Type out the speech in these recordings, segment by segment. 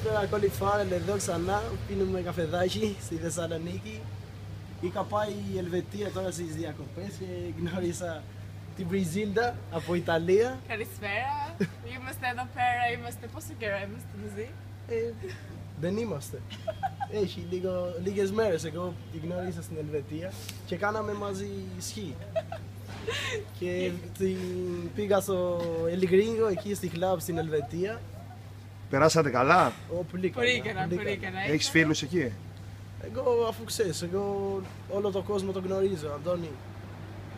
Καλησπέρα, Κόλλη Φάρελ εδώ ξανά. Πίνουμε καφεδάκι στη Θεσσαλονίκη. Είχα πάει η Ελβετία τώρα στις διακοπές και γνώρισα την Μπριζίλντα από Ιταλία. Καλησπέρα. Είμαστε εδώ πέρα, πόσο καιρό είμαστε μαζί? Δεν είμαστε. Έχει λίγες μέρες εγώ την γνώρισα στην Ελβετία και κάναμε μαζί σκι. Και πήγα στο Ελιγρίνγκο εκεί στη κλαμπ στην Ελβετία. Περάσατε καλά? Πολύ καλά. Έχεις φίλους εκεί? Εγώ, αφού ξέρεις, εγώ όλο τον κόσμο τον γνωρίζω, Αντώνη.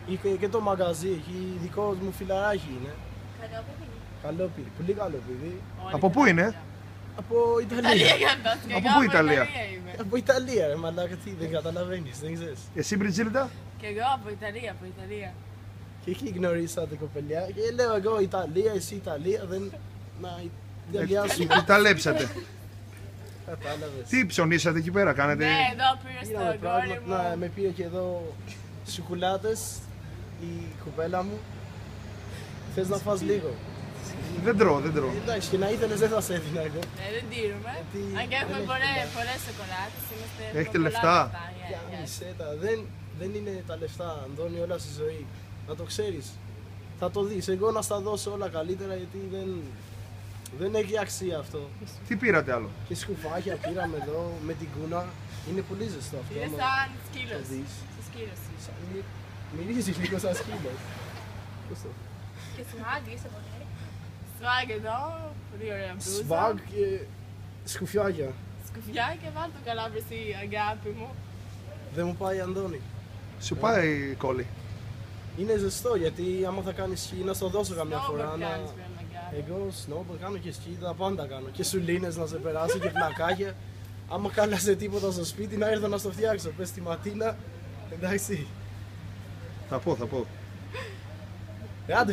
Είχε και το μαγαζί εκεί, δικό μου φιλαράκι είναι. Καλό παιδί, πολύ καλό παιδί. Από πού είναι? Από Ιταλία. Από πού Ιταλία? Από Ιταλία ρε μαλάκα, τι δεν καταλαβαίνεις, δεν ξέρεις. Εσύ Μπριτζίλντα? Και εγώ από Ιταλία, Και εκεί γνωρίσα την κοπελιά και λέω εγώ Ιταλία, εσύ Ιταλία, δεν... Ταλέψατε. Κατάλαβες. Τι ψωνίσατε εκεί πέρα, κάνετε? Ναι, εδώ πήρε στο αγόρι μου. Να με πήρε και εδώ σοκολάτες η κοπέλα μου. Θες να φας λίγο? Δεν τρώω. Εντάξει, και να ήθελες δεν θα σε έδινα εγώ. Δεν τήρουμε. Αν και έχουμε πολλές σοκολάτες. Έχετε λεφτά? Δεν είναι τα λεφτά, Αντώνη, όλα στη ζωή. Να το ξέρεις. Θα το δεις. Εγώ να στα δώσω όλα καλύτερα γιατί δεν έχει αξία αυτό. Τι πήρατε άλλο? Και σκουφάκια πήραμε εδώ με την κούνα. Είναι πολύ ζεστό αυτό. Είναι σαν σκύλος. Μυρίζει λίγο σαν σκύλος. Και σβάγ είσαι πολύ. Σβάγ εδώ, πολύ ωραία μπλούζα. Σβάγ και σκουφιάκια. Σκουφιάκια, βάλ' το καλά βρεσί, αγάπη μου. Δεν μου πάει, Αντώνη. Σου πάει Κόλλη? Είναι ζεστό γιατί άμα θα κάνεις σκι να στο δώσω καμιά φορά. Snowboard κάνεις, πρέπει να κάνεις. Εγώ snowboard κάνω και σκι, τα πάντα κάνω. Και σουλίνες να σε περάσει και πλακάκια. Άμα κάλασε τίποτα στο σπίτι να έρθω να στο φτιάξω. Πες τη Ματίνα, εντάξει. Θα πω. Άντε.